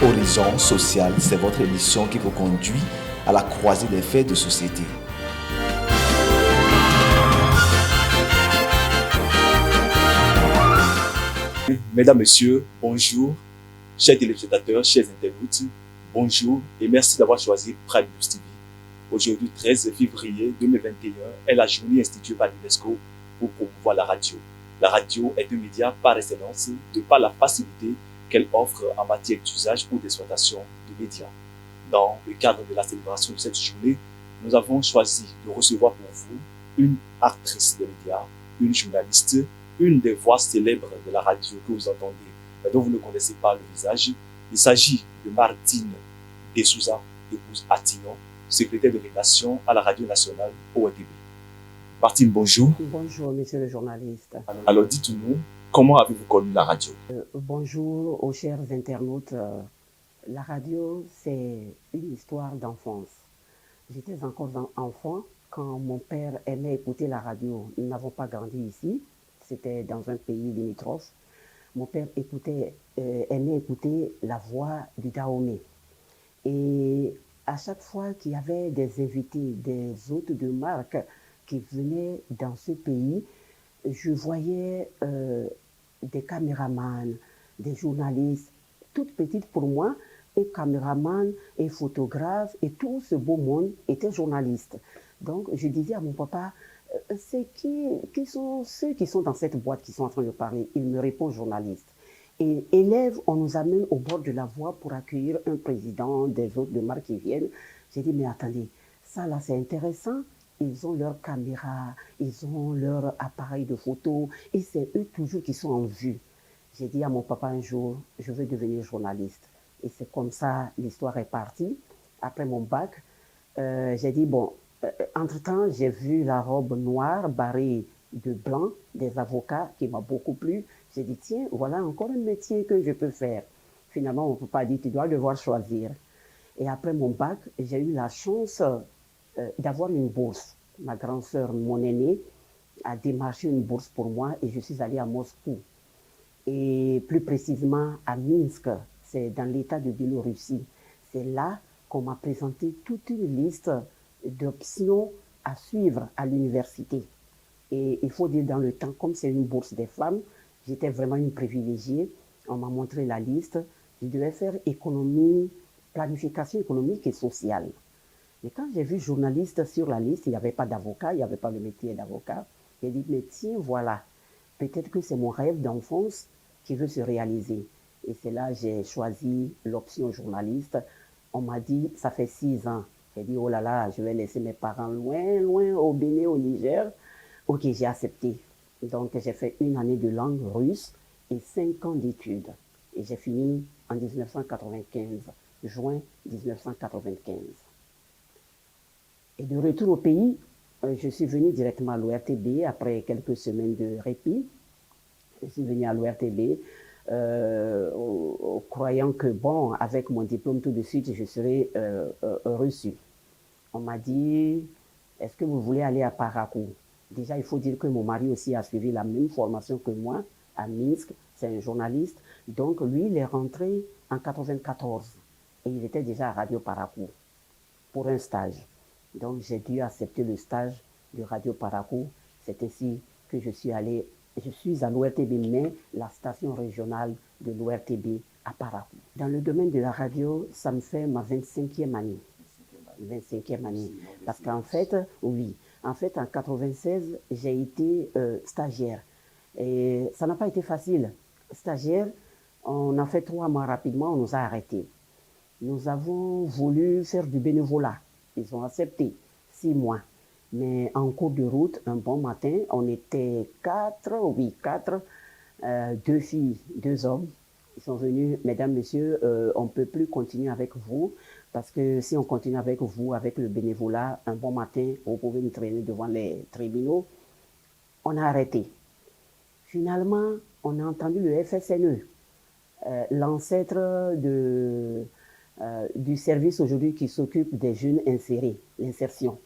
Horizon Social, c'est votre émission qui vous conduit à la croisée des faits de société. Mesdames, Messieurs, bonjour. Chers téléspectateurs, chers internautes, bonjour et merci d'avoir choisi Prime News TV. Aujourd'hui, 13 février 2021, est la journée instituée par l'UNESCO pour promouvoir la radio. La radio est un média par excellence de par la facilité qu'elle offre en matière d'usage ou d'exploitation de médias. Dans le cadre de la célébration de cette journée, nous avons choisi de recevoir pour vous une actrice de médias, une journaliste, une des voix célèbres de la radio que vous entendez, mais dont vous ne connaissez pas le visage. Il s'agit de Martine Dessouza, épouse Atillon, secrétaire de rédaction à la radio nationale ORTB. Martine, bonjour. Bonjour, monsieur le journaliste. Alors dites-nous, comment avez-vous connu la radio? Bonjour aux chers internautes. La radio, c'est une histoire d'enfance. J'étais encore enfant quand mon père aimait écouter la radio. Nous n'avons pas grandi ici, c'était dans un pays limitrophe. Mon père aimait écouter la voix du Dahomey. Et à chaque fois qu'il y avait des invités, des hôtes de marque qui venaient dans ce pays, je voyais des caméramans, des journalistes, toutes petites pour moi, et caméramans, et photographes, et tout ce beau monde était journaliste. Donc je disais à mon papa, c'est qui sont ceux qui sont dans cette boîte qui sont en train de parler? Il me répond journaliste. Et élèves, on nous amène au bord de la voie pour accueillir un président, des autres de marque qui viennent. J'ai dit, mais attendez, ça là c'est intéressant. Ils ont leur caméra, ils ont leur appareil de photo et c'est eux toujours qui sont en vue. J'ai dit à mon papa un jour, je veux devenir journaliste. Et c'est comme ça, l'histoire est partie. Après mon bac, j'ai dit, bon, entre-temps, j'ai vu la robe noire barrée de blanc des avocats qui m'a beaucoup plu. J'ai dit, tiens, voilà encore un métier que je peux faire. Finalement, on ne peut pas dire, tu dois devoir choisir. Et après mon bac, j'ai eu la chance d'avoir une bourse. Ma grande sœur, mon aînée, a démarché une bourse pour moi et je suis allée à Moscou. Et plus précisément à Minsk, c'est dans l'état de Biélorussie. C'est là qu'on m'a présenté toute une liste d'options à suivre à l'université. Et il faut dire dans le temps, comme c'est une bourse des femmes, j'étais vraiment une privilégiée. On m'a montré la liste. Je devais faire économie, planification économique et sociale. Mais quand j'ai vu journaliste sur la liste, il n'y avait pas d'avocat, il n'y avait pas le métier d'avocat. J'ai dit, mais tiens, voilà, peut-être que c'est mon rêve d'enfance qui veut se réaliser. Et c'est là que j'ai choisi l'option journaliste. On m'a dit, ça fait 6 ans. J'ai dit, oh là là, je vais laisser mes parents loin, loin au Bénin, au Niger. Ok, j'ai accepté. Donc, j'ai fait 1 année de langue russe et 5 ans d'études. Et j'ai fini en 1995, juin 1995. Et de retour au pays, je suis venu directement à l'ORTB après quelques semaines de répit. Je suis venu à l'ORTB croyant que, bon, avec mon diplôme tout de suite, je serais reçu. On m'a dit, est-ce que vous voulez aller à Parakou? Déjà, il faut dire que mon mari aussi a suivi la même formation que moi à Minsk. C'est un journaliste. Donc, lui, il est rentré en 94. Et il était déjà à Radio Parakou pour un stage. Donc, j'ai dû accepter le stage de Radio Parakou. C'est ainsi que je suis à l'ORTB, mais la station régionale de l'ORTB à Parakou. Dans le domaine de la radio, ça me fait ma 25e année. 25e année. Parce qu'en fait, oui, en 96, j'ai été stagiaire. Et ça n'a pas été facile. Stagiaire, on a fait 3 mois rapidement, on nous a arrêtés. Nous avons voulu faire du bénévolat. Ils ont accepté 6 mois. Mais en cours de route, un bon matin, on était 4, 2 filles, 2 hommes. Ils sont venus, mesdames, messieurs, on ne peut plus continuer avec vous parce que si on continue avec vous, avec le bénévolat, un bon matin, vous pouvez nous traîner devant les tribunaux. On a arrêté. Finalement, on a entendu le FSNE, l'ancêtre du service aujourd'hui qui s'occupe des jeunes insérés, l'insertion.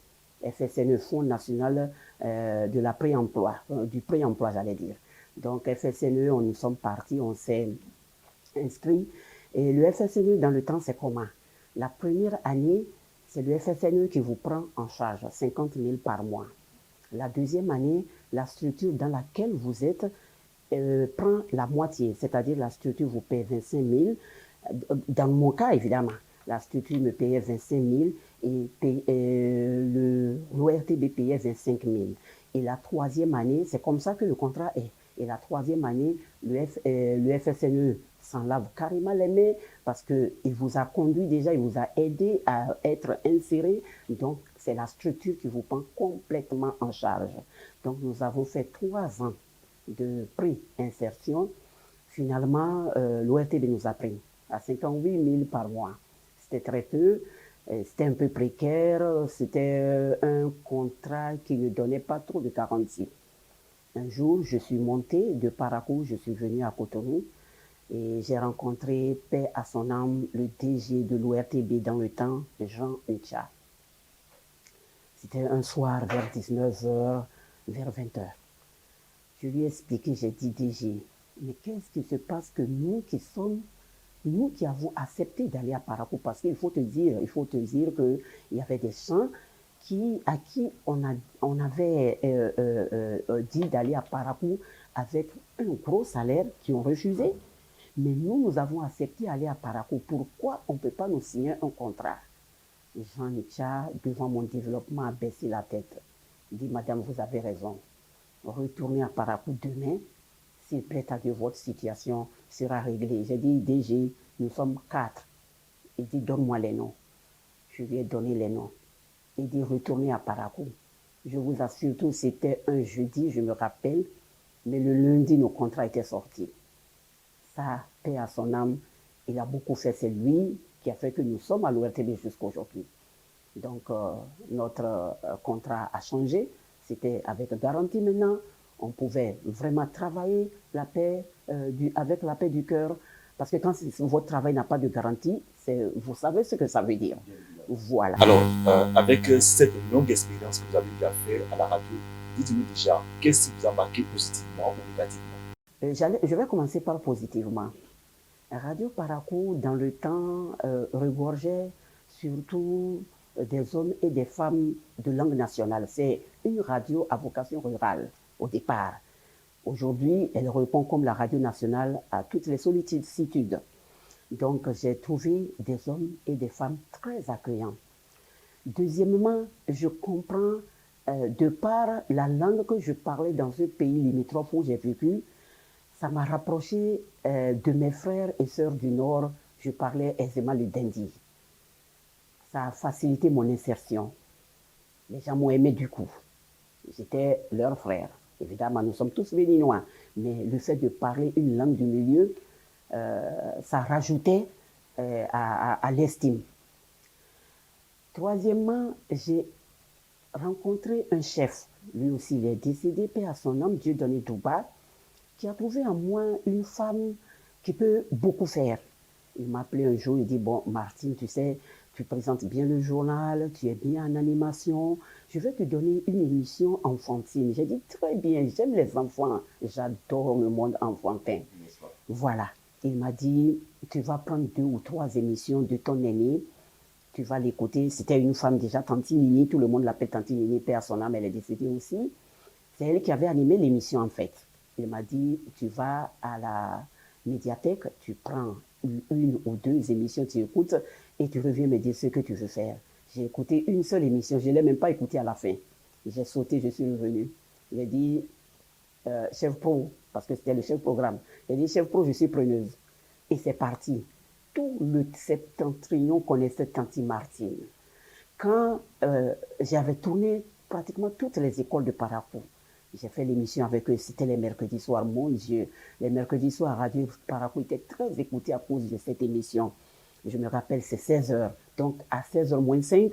FSNE, Fonds national de la pré-emploi, du pré-emploi, j'allais dire. Donc, FSNE, nous sommes partis, on s'est inscrit Et le FSNE, dans le temps, c'est comment? La première année, c'est le FSNE qui vous prend en charge, 50 000 par mois. La deuxième année, la structure dans laquelle vous êtes prend la moitié, c'est-à-dire la structure vous paie 25 000. Dans mon cas, évidemment, la structure me payait 25 000 et l'ORTB payait 25 000. Et la troisième année, c'est comme ça que le contrat est. Et la troisième année, le FSNE s'en lave carrément les mains parce qu'il vous a conduit déjà, il vous a aidé à être inséré. Donc, c'est la structure qui vous prend complètement en charge. Donc, nous avons fait 3 ans de pré-insertion. Finalement, l'ORTB nous a pris à 58 000 par mois. C'était très peu, c'était un peu précaire, c'était un contrat qui ne donnait pas trop de garantie. Un jour, je suis montée de Parakou, je suis venue à Cotonou et j'ai rencontré, paix à son âme, le DG de l'ORTB dans le temps, Jean Ncha. C'était un soir vers 19h, vers 20h. Je lui ai expliqué, j'ai dit DG, mais qu'est-ce qui se passe que nous qui avons accepté d'aller à Parakou, parce qu'il faut te dire qu'il y avait des gens à qui on avait dit d'aller à Parakou avec un gros salaire, qui ont refusé. Mais nous avons accepté d'aller à Parakou. Pourquoi on ne peut pas nous signer un contrat? Jean Ncha, devant mon développement, a baissé la tête. Il dit, Madame, vous avez raison. Retournez à Parakou demain. S'il plaît à Dieu, votre situation sera réglée. J'ai dit, DG, nous sommes 4. Il dit, donne-moi les noms. Je lui ai donné les noms. Il dit, retournez à Parakou. Je vous assure, tout c'était un jeudi, je me rappelle, mais le lundi, nos contrats étaient sortis. Ça, paix à son âme, il a beaucoup fait, c'est lui qui a fait que nous sommes à l'ORTB jusqu'à aujourd'hui. Donc, notre contrat a changé, c'était avec garantie maintenant. On pouvait vraiment travailler la paix, avec la paix du cœur, parce que quand votre travail n'a pas de garantie, vous savez ce que ça veut dire. Voilà. Alors, avec cette longue expérience que vous avez déjà fait à la radio, dites-nous déjà, qu'est-ce qui vous a marqué positivement ou négativement? Je vais commencer par positivement. Radio Parakou, dans le temps, regorgeait surtout des hommes et des femmes de langue nationale. C'est une radio à vocation rurale au départ. Aujourd'hui, elle répond comme la radio nationale à toutes les sollicitudes. Donc, j'ai trouvé des hommes et des femmes très accueillants. Deuxièmement, je comprends, de par la langue que je parlais dans ce pays limitrophe où j'ai vécu, ça m'a rapproché de mes frères et sœurs du Nord. Je parlais aisément le Dindi. Ça a facilité mon insertion. Les gens m'ont aimé du coup. J'étais leur frère. Évidemment, nous sommes tous béninois, mais le fait de parler une langue du milieu, ça rajoutait à l'estime. Troisièmement, j'ai rencontré un chef. Lui aussi, il est décédé, paix à son âme, Dieu donné Douba, qui a trouvé en moi une femme qui peut beaucoup faire. Il m'a appelé un jour, il dit, bon, Martine, tu sais, tu présentes bien le journal, tu es bien en animation, je vais te donner une émission enfantine. J'ai dit, très bien, j'aime les enfants, j'adore le monde enfantin. Voilà. Il m'a dit, tu vas prendre 2 ou 3 émissions de ton aîné, tu vas l'écouter. C'était une femme déjà, Tanti Nini, tout le monde l'appelle Tanti Nini, paix à son âme, elle est décédée aussi. C'est elle qui avait animé l'émission en fait. Il m'a dit, tu vas à la médiathèque, tu prends 1 ou 2 émissions, tu écoutes et tu reviens me dire ce que tu veux faire. J'ai écouté une seule émission, je ne l'ai même pas écoutée à la fin. J'ai sauté, je suis revenu. J'ai dit, chef pro, parce que c'était le chef programme. J'ai dit, chef pro, je suis preneuse. Et c'est parti. Tout le septentrion connaissait Tanti Martine. Quand j'avais tourné pratiquement toutes les écoles de Parakou, j'ai fait l'émission avec eux, c'était les mercredis soirs. Mon Dieu, les mercredis soirs, Radio Parakou était très écouté à cause de cette émission. Je me rappelle, c'est 16h. Donc, à 16h moins 5,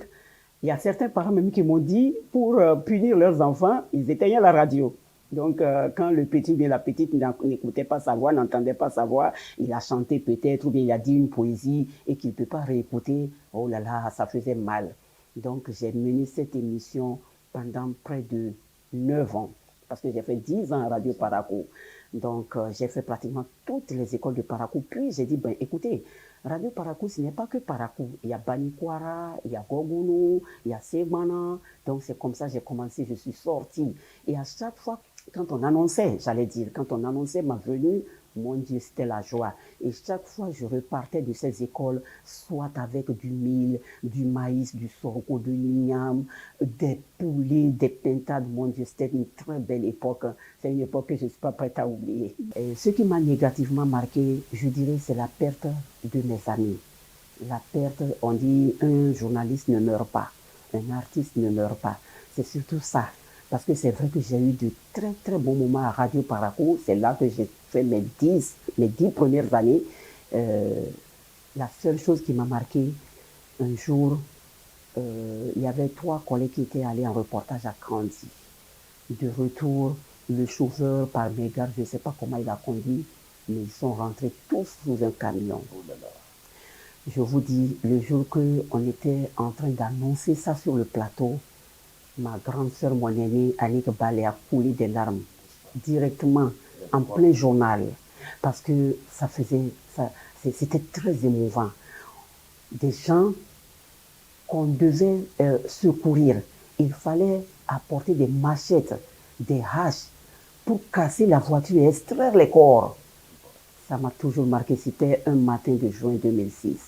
il y a certains parents même qui m'ont dit, pour punir leurs enfants, ils éteignaient la radio. Donc, quand le petit ou bien la petite n'écoutait pas sa voix, n'entendait pas sa voix, il a chanté peut-être, ou bien il a dit une poésie et qu'il ne peut pas réécouter, oh là là, ça faisait mal. Donc, j'ai mené cette émission pendant près de 9 ans. Parce que j'ai fait 10 ans à Radio Parakou. Donc, j'ai fait pratiquement toutes les écoles de Parakou. Puis, j'ai dit, ben, écoutez, Radio Parakou, ce n'est pas que Parakou. Il y a Banikwara, il y a Gogono, il y a Segmana. Donc, c'est comme ça que j'ai commencé, je suis sortie. Et à chaque fois, quand on annonçait, j'allais dire, quand on annonçait ma venue, mon Dieu, c'était la joie. Et chaque fois, je repartais de ces écoles, soit avec du mil, du maïs, du sorgho, de l'igname, des poulets, des pintades. Mon Dieu, c'était une très belle époque. C'est une époque que je ne suis pas prête à oublier. Et ce qui m'a négativement marqué, je dirais, c'est la perte de mes amis. La perte, on dit, un journaliste ne meurt pas, un artiste ne meurt pas. C'est surtout ça. Parce que c'est vrai que j'ai eu de très très bons moments à Radio Parakou. C'est là que j'ai fait mes 10 premières années. La seule chose qui m'a marqué, un jour, il y avait 3 collègues qui étaient allés en reportage à Kandy. De retour, le chauffeur, par mégarde, je ne sais pas comment il a conduit, mais ils sont rentrés tous sous un camion. Oh là là. Je vous dis, le jour qu'on était en train d'annoncer ça sur le plateau, ma grande sœur, mon aînée, Annick Balé, a coulé des larmes directement en plein journal. Parce que c'était très émouvant. Des gens qu'on devait secourir. Il fallait apporter des machettes, des haches pour casser la voiture et extraire les corps. Ça m'a toujours marqué. C'était un matin de juin 2006.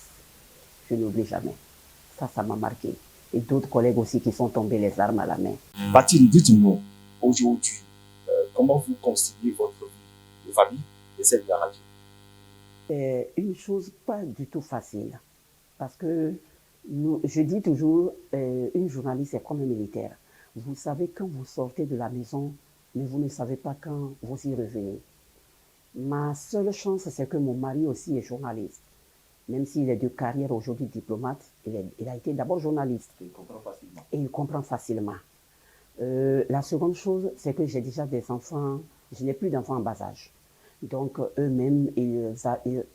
Je n'oublie jamais. Ça m'a marqué. Et d'autres collègues aussi qui sont tombés les armes à la main. Mathilde, dites-nous, aujourd'hui, comment vous conciliez votre vie de famille et celle de la radio? C'est une chose pas du tout facile. Parce que je dis toujours, une journaliste est comme un militaire. Vous savez quand vous sortez de la maison, mais vous ne savez pas quand vous y revenez. Ma seule chance, c'est que mon mari aussi est journaliste. Même s'il est de carrière aujourd'hui diplomate, il a été d'abord journaliste. Il comprend facilement. Et il comprend facilement. La seconde chose, c'est que j'ai déjà des enfants, je n'ai plus d'enfants en bas âge. Donc eux-mêmes, ils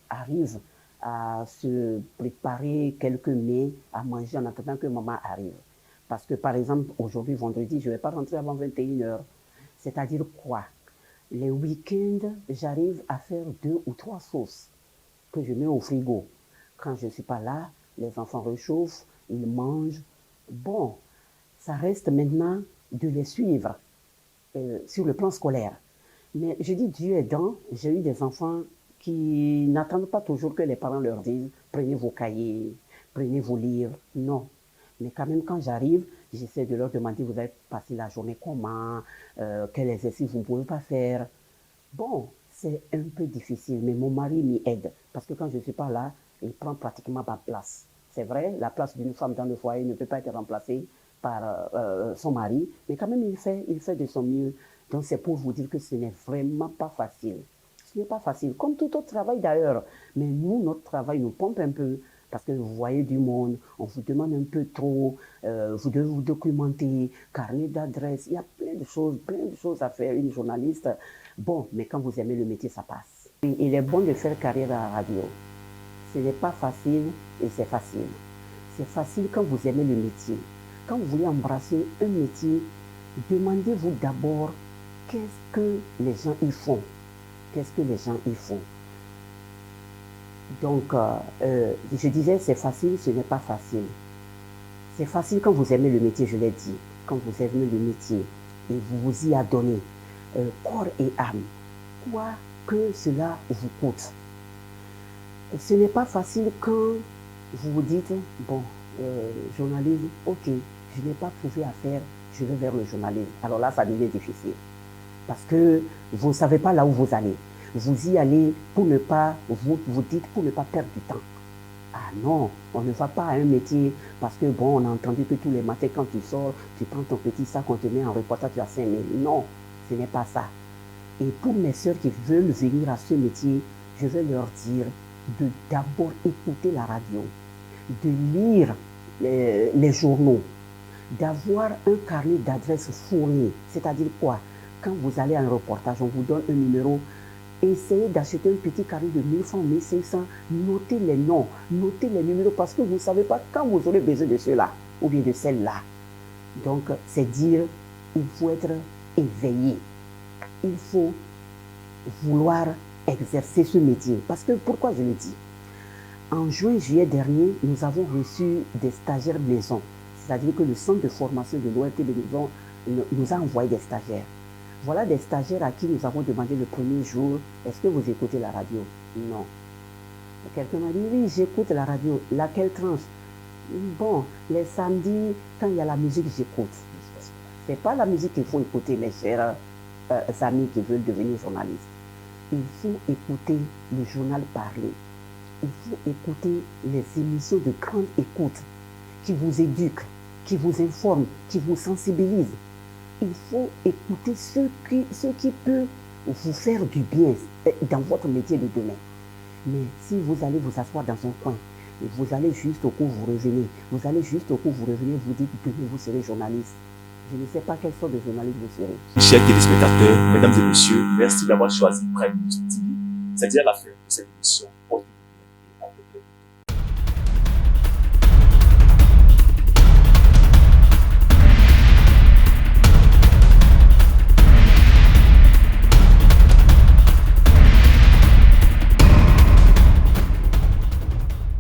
arrivent à se préparer quelques mets à manger en attendant que maman arrive. Parce que par exemple, aujourd'hui, vendredi, je ne vais pas rentrer avant 21h. C'est-à-dire quoi? Les week-ends, j'arrive à faire 2 ou 3 sauces que je mets au frigo. Quand je ne suis pas là, les enfants réchauffent, ils mangent. Bon, ça reste maintenant de les suivre sur le plan scolaire. Mais je dis Dieu aidant, j'ai eu des enfants qui n'attendent pas toujours que les parents leur disent « prenez vos cahiers, prenez vos livres ». Non. Mais quand même, quand j'arrive, j'essaie de leur demander « vous avez passé la journée comment, quel exercice vous ne pouvez pas faire ». Bon, c'est un peu difficile, mais mon mari m'y aide. Parce que quand je ne suis pas là, il prend pratiquement ma place. C'est vrai, la place d'une femme dans le foyer ne peut pas être remplacée par son mari, mais quand même, il fait de son mieux. Donc, c'est pour vous dire que ce n'est vraiment pas facile. Ce n'est pas facile, comme tout autre travail d'ailleurs. Mais nous, notre travail nous pompe un peu, parce que vous voyez du monde, on vous demande un peu trop, vous devez vous documenter, carnet d'adresse, il y a plein de choses à faire, une journaliste. Bon, mais quand vous aimez le métier, ça passe. Et il est bon de faire carrière à la radio. Ce n'est pas facile et c'est facile. C'est facile quand vous aimez le métier. Quand vous voulez embrasser un métier, demandez-vous d'abord qu'est-ce que les gens y font. Qu'est-ce que les gens y font. Donc, je disais, c'est facile, ce n'est pas facile. C'est facile quand vous aimez le métier, je l'ai dit. Quand vous aimez le métier et vous vous y adonnez, corps et âme, quoi que cela vous coûte. Ce n'est pas facile quand vous vous dites, bon, journalisme, ok, je n'ai pas trouvé à faire, je vais vers le journalisme. Alors là, ça devient difficile. Parce que vous ne savez pas là où vous allez. Vous y allez pour ne pas, vous dites pour ne pas perdre du temps. Ah non, on ne va pas à un métier parce que bon, on a entendu que tous les matins quand tu sors, tu prends ton petit sac, on te met en reportage, tu as 5 000. Non, ce n'est pas ça. Et pour mes sœurs qui veulent venir à ce métier, je vais leur dire de d'abord écouter la radio, de lire les journaux, d'avoir un carnet d'adresses fourni. C'est-à-dire quoi? Quand vous allez à un reportage, on vous donne un numéro. Essayez d'acheter un petit carnet de 1000 francs, 1500. Notez les noms, notez les numéros parce que vous ne savez pas quand vous aurez besoin de cela ou bien de celle-là. Donc, c'est dire, il faut être éveillé. Il faut vouloir exercer ce métier. Parce que, pourquoi je le dis? En juin-juillet dernier, nous avons reçu des stagiaires maison. C'est-à-dire que le centre de formation de l'ORT de Maison nous a envoyé des stagiaires. Voilà des stagiaires à qui nous avons demandé le premier jour, est-ce que vous écoutez la radio? Non. Quelqu'un m'a dit, oui, j'écoute la radio. Laquelle tranche? Bon, les samedis, quand il y a la musique, j'écoute. Ce n'est pas la musique qu'il faut écouter, mes chers amis qui veulent devenir journalistes. Il faut écouter le journal parlé. Il faut écouter les émissions de grande écoute qui vous éduquent, qui vous informent, qui vous sensibilisent. Il faut écouter ce qui peut vous faire du bien dans votre métier de demain. Mais si vous allez vous asseoir dans un coin, vous allez juste au cours, vous revenez, vous allez juste au cours, vous revenez, vous dites demain vous serez journaliste. Je ne sais pas quelle sorte de journaliste vous serez. Chers téléspectateurs, mesdames et messieurs, merci d'avoir choisi Prime News TV. C'est déjà la fin de cette émission.